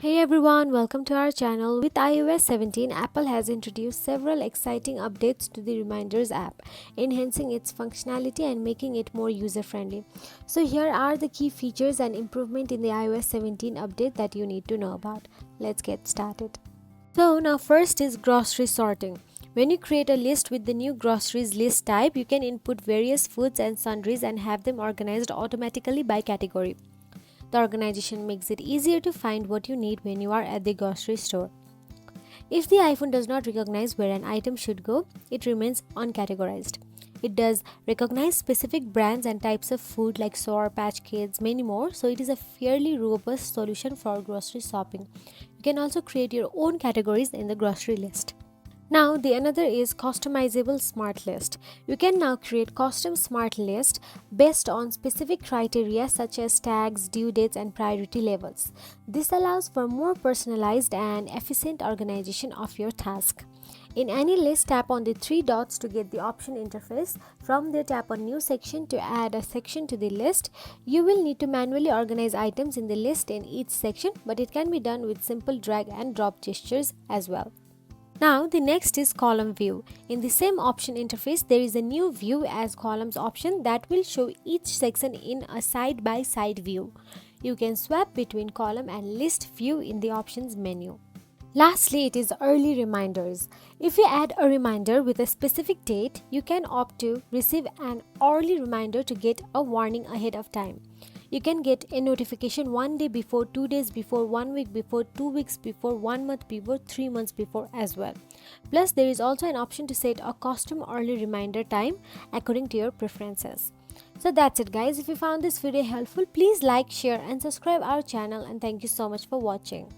Hey everyone, welcome to our channel. With iOS 17, Apple has introduced several exciting updates to the Reminders app, enhancing its functionality and making it more user-friendly. So here are the key features and improvement in the iOS 17 update that you need to know about. Let's get started. So now first is grocery sorting. When you create a list with the new groceries list type, you can input various foods and sundries and have them organized automatically by category. The organization makes it easier to find what you need when you are at the grocery store. If the iPhone does not recognize where an item should go, it remains uncategorized. It does recognize specific brands and types of food like Sour Patch Kids, many more, so it is a fairly robust solution for grocery shopping. You can also create your own categories in the grocery list. Now the another is customizable smart list. You can now create custom smart list based on specific criteria such as tags, due dates and priority levels. This allows for more personalized and efficient organization of your task. In any list, tap on the three dots to get the option interface. From there, tap on new section to add a section to the list. You will need to manually organize items in the list in each section, but it can be done with simple drag and drop gestures as well. Now the next is column view. In the same option interface, there is a new view as columns option that will show each section in a side-by-side view. You can swap between column and list view in the options menu. Lastly, it is early reminders. If you add a reminder with a specific date, you can opt to receive an early reminder to get a warning ahead of time. You can get a notification 1 day before, 2 days before, 1 week before, 2 weeks before, 1 month before, 3 months before as well. Plus, there is also an option to set a custom early reminder time according to your preferences. So that's it guys. If you found this video helpful, please like, share and subscribe our channel, and thank you so much for watching.